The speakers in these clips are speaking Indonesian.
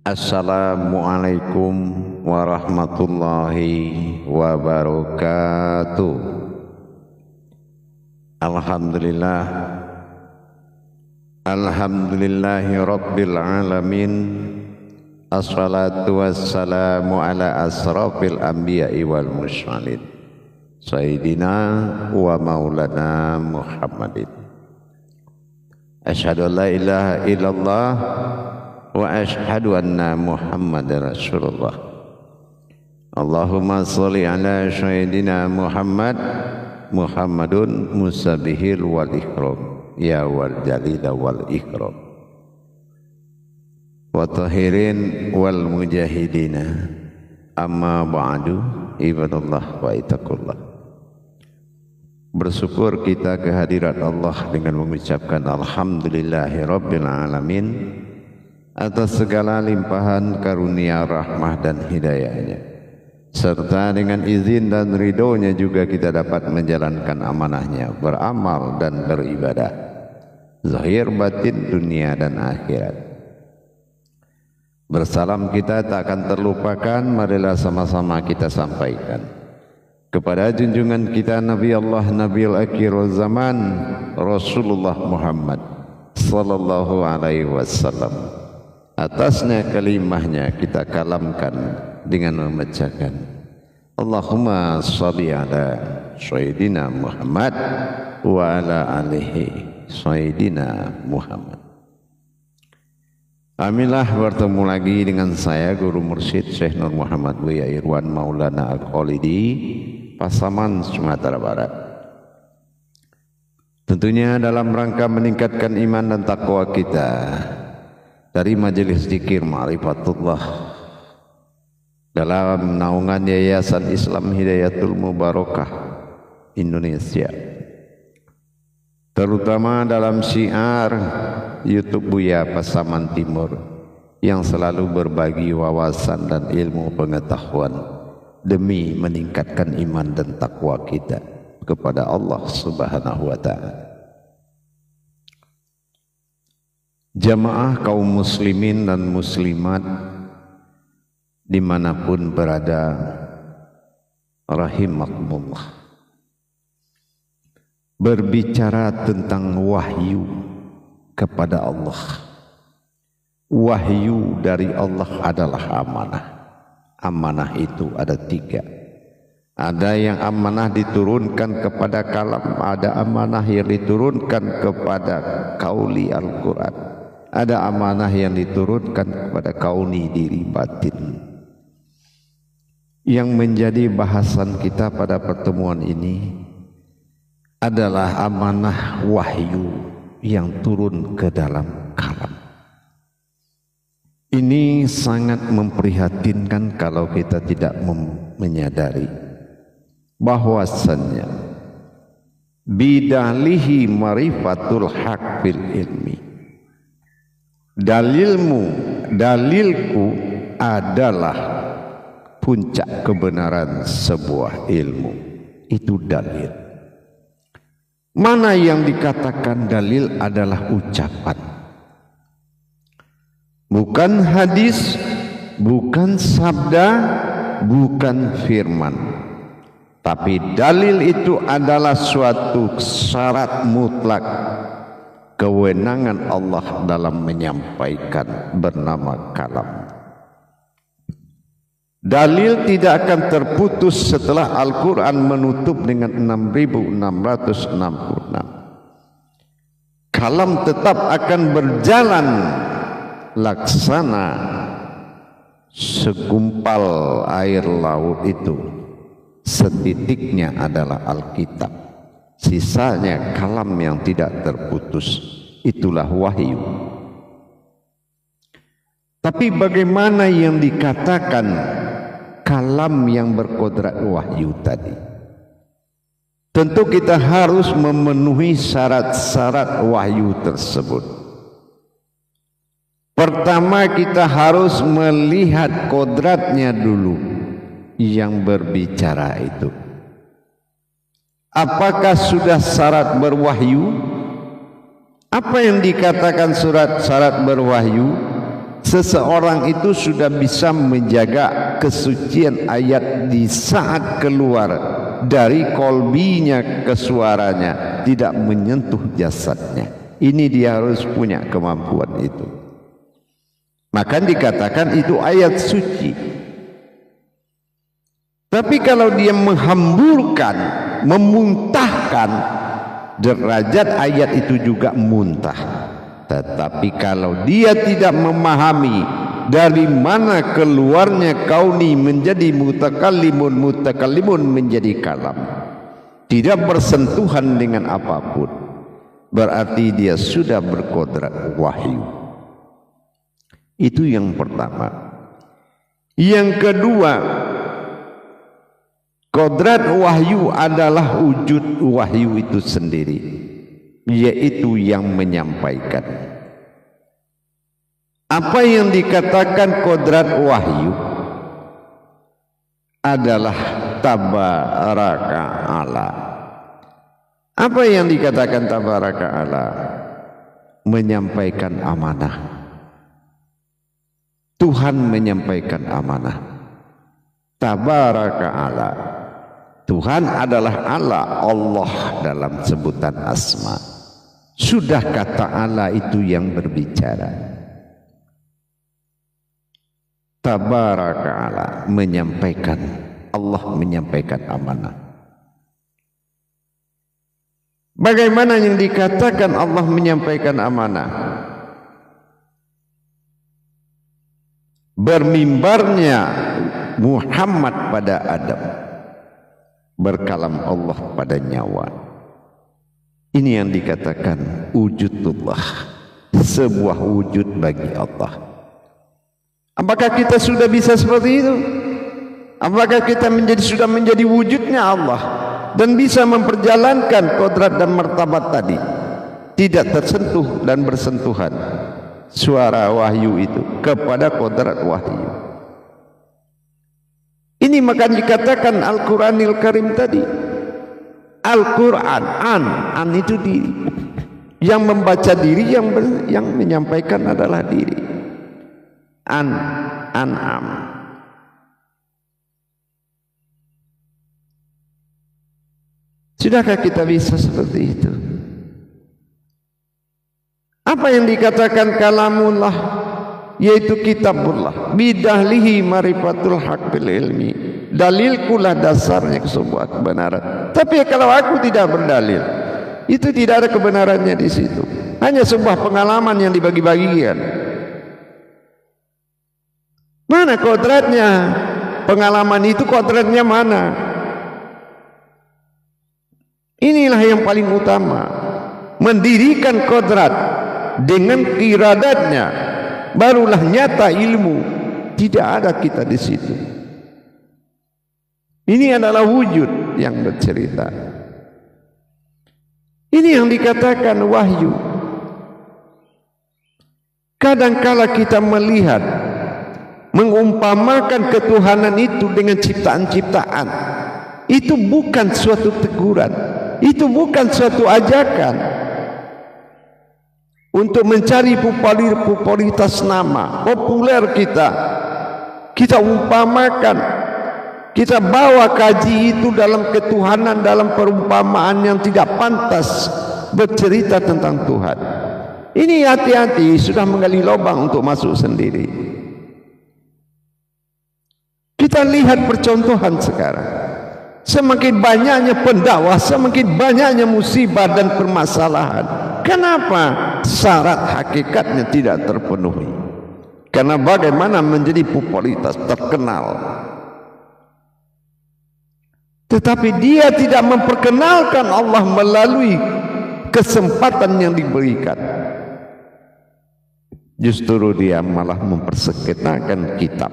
Assalamualaikum warahmatullahi wabarakatuh. Alhamdulillah, alhamdulillahi rabbil alamin. Assalatu wassalamu ala asrafil anbiya'i wal mursalin Sayyidina wa maulana Muhammadin. Asyhadu an la ilaha illallah wa asyhadu anna Muhammadar Rasulullah. Allahumma sholli ala sayyidina Muhammadun musabihil wal ikram ya wal jalil wal ikram wa tahirin wal mujahidina amma ba'du ibadallah wa itakullah. Bersyukur kita kehadirat Allah dengan mengucapkan alhamdulillahi rabbil alamin atas segala limpahan karunia rahmah dan hidayahnya, serta dengan izin dan ridhonya juga kita dapat menjalankan amanahnya, beramal dan beribadah zahir batin dunia dan akhirat. Bersalam kita tak akan terlupakan, marilah sama-sama kita sampaikan kepada junjungan kita Nabi Allah Nabiul Akhirul Zaman Rasulullah Muhammad sallallahu alaihi wasallam. Atasnya kalimahnya kita kalamkan dengan membacakan Allahumma sholli ala sayyidina Muhammad wa ala alihi sayyidina Muhammad. Alhamdulillah bertemu lagi dengan saya Guru Mursyid Syekh Nur Muhammad Buya Irwan Maulana Al-Khalidi, Pasaman, Sumatera Barat. Tentunya dalam rangka meningkatkan iman dan takwa kita dari Majelis Zikir Ma'rifatullah dalam naungan Yayasan Islam Hidayatul Mubarakah Indonesia, terutama dalam syiar YouTube Buya Pasaman Timur yang selalu berbagi wawasan dan ilmu pengetahuan demi meningkatkan iman dan takwa kita kepada Allah Subhanahu wa Ta'ala. Jamaah kaum muslimin dan muslimat dimanapun berada, rahimakumullah. Berbicara tentang wahyu kepada Allah. Wahyu dari Allah adalah amanah. Amanah itu ada 3. Ada yang amanah diturunkan kepada kalam, ada amanah yang diturunkan kepada kauli Al-Quran, ada amanah yang diturunkan kepada kauni diri batin. Yang menjadi bahasan kita pada pertemuan ini adalah amanah wahyu yang turun ke dalam kalam. Ini sangat memprihatinkan kalau kita tidak menyadari bahwasannya bidalihi marifatul haq bil ilmi. Dalilku adalah puncak kebenaran sebuah ilmu. Itu dalil. Mana yang dikatakan dalil adalah ucapan, bukan hadis, bukan sabda, bukan firman. Tapi dalil itu adalah suatu syarat mutlak kewenangan Allah dalam menyampaikan, bernama kalam. Dalil tidak akan terputus setelah Al-Quran menutup dengan 6.666. Kalam tetap akan berjalan laksana segumpal air laut itu. Setitiknya adalah Alkitab, sisanya kalam yang tidak terputus. Itulah wahyu. Tapi bagaimana yang dikatakan kalam yang berkodrat wahyu tadi? Tentu kita harus memenuhi syarat-syarat wahyu tersebut. Pertama, kita harus melihat kodratnya dulu yang berbicara itu. Apakah sudah syarat berwahyu? Apa yang dikatakan syarat berwahyu? seseorang itu sudah bisa menjaga kesucian ayat di saat keluar dari kolbinya ke suaranya, tidak menyentuh jasadnya. Ini dia harus punya kemampuan itu. Maka dikatakan itu ayat suci. Tapi kalau dia menghamburkan, memuntahkan, derajat ayat itu juga muntah. Tetapi kalau dia tidak memahami dari mana keluarnya kauni menjadi mutakallimun menjadi kalam, tidak bersentuhan dengan apapun, berarti dia sudah berkodrat wahyu. Itu yang pertama. Yang kedua, kodrat wahyu adalah wujud wahyu itu sendiri, yaitu yang menyampaikan. Apa yang dikatakan kodrat wahyu adalah tabaraka Allah. Apa yang dikatakan tabaraka Allah? Menyampaikan amanah. Tuhan menyampaikan amanah. Tabaraka Allah. Tuhan adalah Allah dalam sebutan asma. Sudah kata Allah itu yang berbicara. Tabaraka Allah menyampaikan, Allah menyampaikan amanah. Bagaimana yang dikatakan Allah menyampaikan amanah? Bermimbarnya Muhammad pada Adam, berkalam Allah pada nyawa. Ini yang dikatakan wujudullah, sebuah wujud bagi Allah. Apakah kita sudah bisa seperti itu? Apakah kita sudah menjadi wujudnya Allah dan bisa memperjalankan kodrat dan martabat tadi, tidak tersentuh dan bersentuhan suara wahyu itu kepada kodrat wahyu? Ini maka dikatakan Al-Quranil Karim tadi. Al-Quran, an itu diri. Yang membaca diri, yang menyampaikan adalah diri. An'am. Sudahkah kita bisa seperti itu? Apa yang dikatakan kalamullah, yaitu kitabullah, bidahlihi marifatul haq bil ilmi. Dalilkulah dasarnya sebuah kebenaran. Tapi kalau aku tidak berdalil, itu tidak ada kebenarannya di situ. Hanya sebuah pengalaman yang dibagi-bagikan. Mana kodratnya? Pengalaman itu kodratnya mana? Inilah yang paling utama. Mendirikan kodrat dengan iradatnya, barulah nyata ilmu. Tidak ada kita di situ. Ini adalah wujud yang bercerita. Ini yang dikatakan wahyu. Kadangkala kita melihat, mengumpamakan ketuhanan itu dengan ciptaan-ciptaan, itu bukan suatu teguran, itu bukan suatu ajakan untuk mencari popularitas nama, populer kita umpamakan. Kita bawa kaji itu dalam ketuhanan, dalam perumpamaan yang tidak pantas bercerita tentang Tuhan. Ini hati-hati, sudah menggali lubang untuk masuk sendiri. Kita lihat percontohan sekarang. Semakin banyaknya pendakwah, semakin banyaknya musibah dan permasalahan. Kenapa? Syarat hakikatnya tidak terpenuhi. Karena bagaimana menjadi popularitas, terkenal, tetapi dia tidak memperkenalkan Allah melalui kesempatan yang diberikan. Justru dia malah mempersekenakan kitab,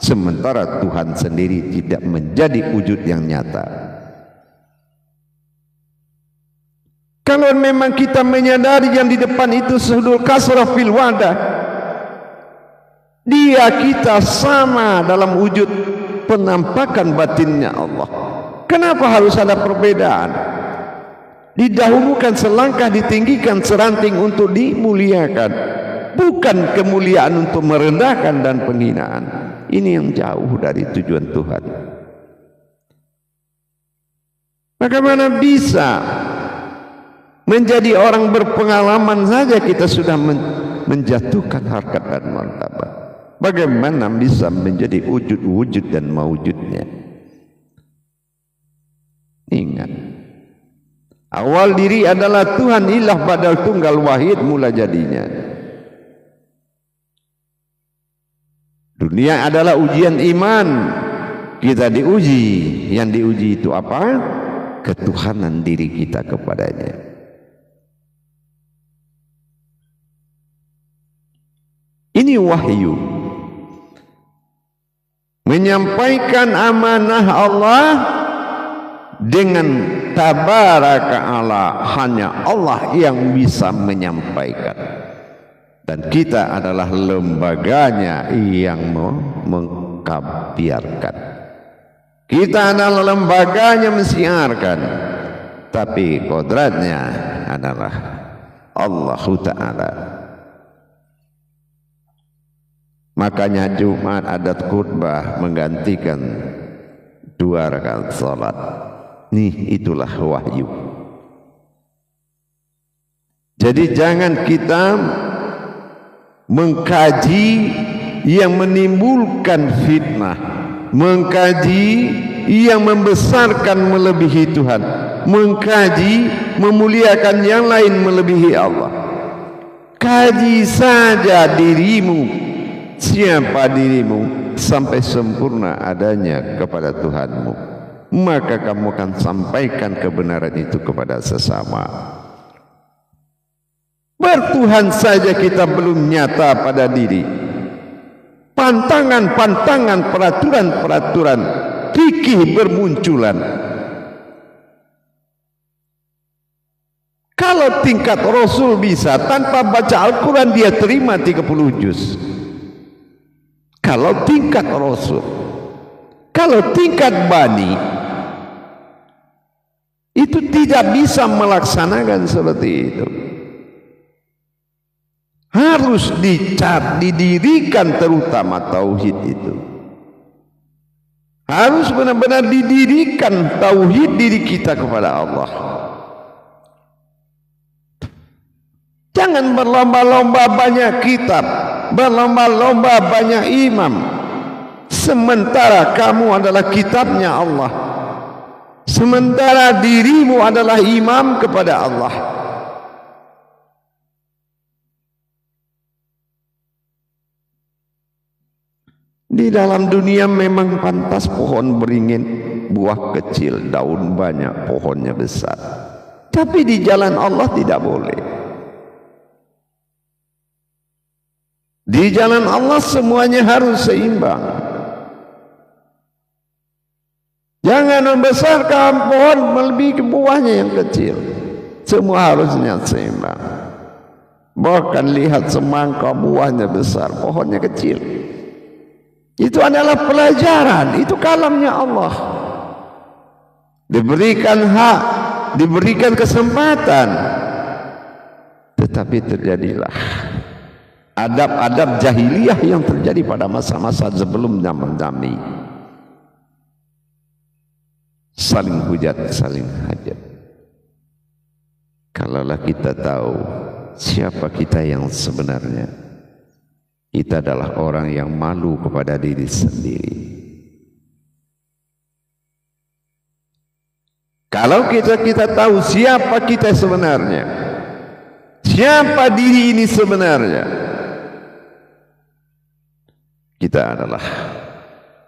sementara Tuhan sendiri tidak menjadi wujud yang nyata. Kalau memang kita menyadari yang di depan itu sudul kasrah fil wadah, dia kita sama dalam wujud penampakan batinnya Allah. Kenapa harus ada perbedaan? Didahulukan selangkah, ditinggikan seranting untuk dimuliakan. bukan kemuliaan untuk merendahkan dan penghinaan. Ini yang jauh dari tujuan Tuhan. Bagaimana bisa menjadi orang berpengalaman saja kita sudah menjatuhkan harkat dan martabat? Bagaimana bisa menjadi wujud dan maujudnya? Ingat, awal diri adalah Tuhan ilah badal tunggal wahid mula jadinya. Dunia adalah ujian iman. Kita diuji. Yang diuji itu apa? Ketuhanan diri kita kepadanya. Ini wahyu. Menyampaikan amanah Allah dengan tabaraka Allah. Hanya Allah yang bisa menyampaikan. Dan kita adalah lembaganya yang mengkabiarkan. Kita adalah lembaganya mensiarkan. Tapi kodratnya adalah Allah Ta'ala. Makanya Jumat adat khutbah menggantikan 2 rakaat salat. Itulah wahyu. Jadi jangan kita mengkaji yang menimbulkan fitnah, mengkaji yang membesarkan melebihi Tuhan, mengkaji memuliakan yang lain melebihi Allah. Kaji saja dirimu, siapa dirimu, sampai sempurna adanya kepada Tuhanmu, maka kamu akan sampaikan kebenaran itu kepada sesama. Bertuhan saja kita belum nyata pada diri. Pantangan-pantangan, peraturan-peraturan fikih bermunculan. Kalau tingkat Rasul bisa tanpa baca Al-Quran dia terima 30 juz. Kalau tingkat Rasul. Kalau tingkat Bani itu tidak bisa melaksanakan seperti itu. Harus didirikan terutama tauhid itu. Harus benar-benar didirikan tauhid diri kita kepada Allah. Jangan berlomba-lomba banyak kitab, berlomba-lomba banyak imam, sementara kamu adalah kitabnya Allah, sementara dirimu adalah imam kepada Allah. Di dalam dunia memang pantas pohon beringin, buah kecil, daun banyak, pohonnya besar. Tapi di jalan Allah tidak boleh. Di jalan Allah semuanya harus seimbang. Jangan membesarkan pohon melebihi buahnya yang kecil. Semua harusnya seimbang. Bahkan lihat semangka buahnya besar, pohonnya kecil. Itu adalah pelajaran, itu kalamnya Allah. Diberikan hak, diberikan kesempatan. Tetapi terjadilah adab-adab jahiliyah yang terjadi pada masa-masa sebelum zaman Nabi. Saling hujat, saling hajat. Kalaulah kita tahu siapa kita yang sebenarnya, kita adalah orang yang malu kepada diri sendiri. Kalau kita tahu siapa kita sebenarnya, siapa diri ini sebenarnya, kita adalah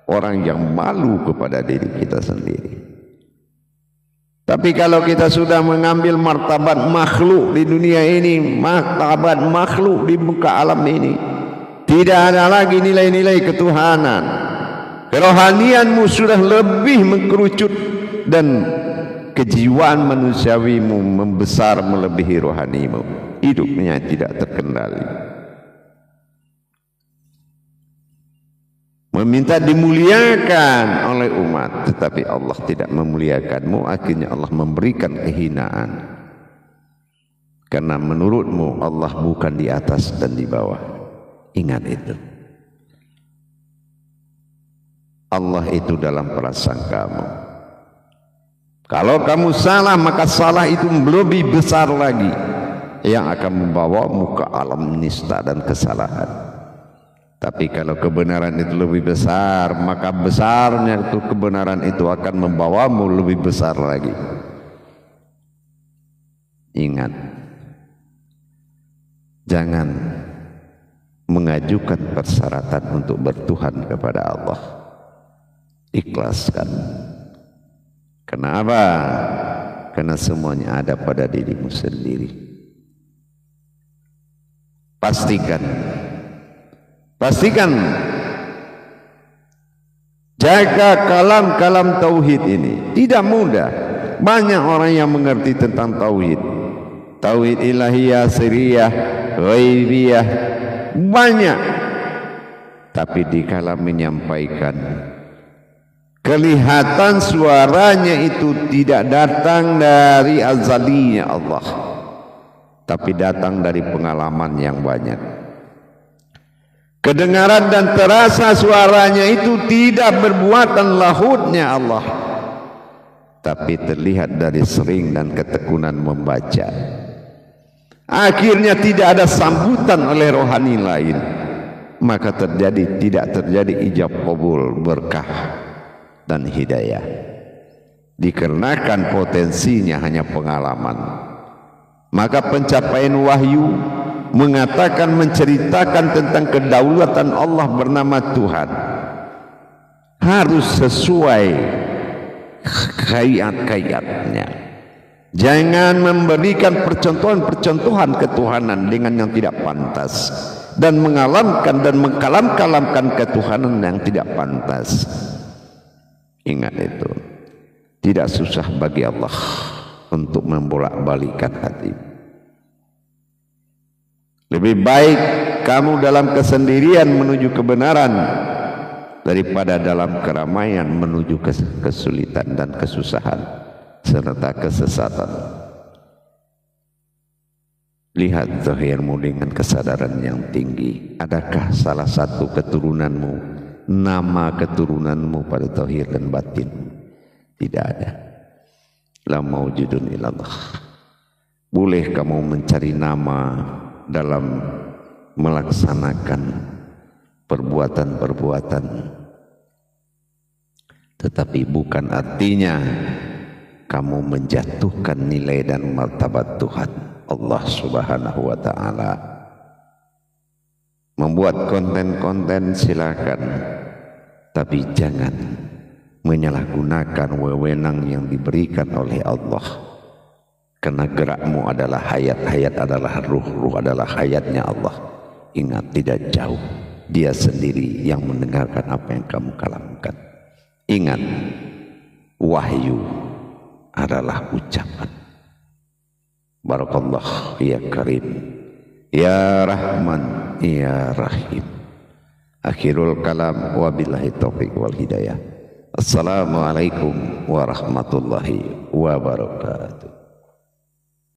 orang yang malu kepada diri kita sendiri. Tapi kalau kita sudah mengambil martabat makhluk di dunia ini, martabat makhluk di muka alam ini, tidak ada lagi nilai-nilai ketuhanan. Kerohanianmu sudah lebih mengkerucut dan kejiwaan manusiawimu membesar melebihi rohanimu. Hidupnya tidak terkendali. Meminta dimuliakan oleh umat, tetapi Allah tidak memuliakanmu. Akhirnya Allah memberikan kehinaan. Karena menurutmu Allah bukan di atas dan di bawah. Ingat itu. Allah itu dalam prasangkamu. Kalau kamu salah, maka salah itu lebih besar lagi yang akan membawamu ke alam nista dan kesalahan. Tapi kalau kebenaran itu lebih besar, maka besarnya itu kebenaran itu akan membawamu lebih besar lagi. Ingat, jangan mengajukan persyaratan untuk bertuhan kepada Allah. Ikhlaskan. Kenapa? Karena semuanya ada pada dirimu sendiri. Pastikan jaga kalam-kalam tauhid ini. Tidak mudah. Banyak orang yang mengerti tentang tauhid. Tauhid ilahiyah, siriyah, ghaibiyah, banyak. Tapi dikala menyampaikan, kelihatan suaranya itu tidak datang dari azalinya Allah, tapi datang dari pengalaman yang banyak. Kedengaran dan terasa suaranya itu tidak berbuatan lahutnya Allah, tapi terlihat dari sering dan ketekunan membaca. Akhirnya tidak ada sambutan oleh rohani lain, maka tidak terjadi ijab qabul, berkah dan hidayah. Dikarenakan potensinya hanya pengalaman, maka pencapaian wahyu mengatakan, menceritakan tentang kedaulatan Allah bernama Tuhan harus sesuai kayat-kayatnya. Jangan memberikan percontohan-percontohan ketuhanan dengan yang tidak pantas, dan mengalamkan dan mengkalam-kalamkan ketuhanan yang tidak pantas. Ingat itu. Tidak susah bagi Allah untuk membolak-balikkan hati. Lebih baik kamu dalam kesendirian menuju kebenaran daripada dalam keramaian menuju kesulitan dan kesusahan serta kesesatan. Lihat zahirmu dengan kesadaran yang tinggi. Adakah salah satu keturunanmu, nama keturunanmu pada tauhid dan batin? Tidak ada. La maujudun ilallah. Boleh kamu mencari nama dalam melaksanakan perbuatan-perbuatan, tetapi bukan artinya kamu menjatuhkan nilai dan martabat Tuhan Allah Subhanahu wa ta'ala. Membuat konten-konten silakan, tapi jangan menyalahgunakan wewenang yang diberikan oleh Allah. Karena gerakmu adalah hayat adalah ruh adalah hayatnya Allah. Ingat, tidak jauh, Dia sendiri yang mendengarkan apa yang kamu kalamkan. Ingat, wahyu adalah ucapan. Barakallah ya Karim, ya Rahman, ya Rahim. Akhirul kalam, wabillahi taufiq wal hidayah. Assalamualaikum warahmatullahi wabarakatuh.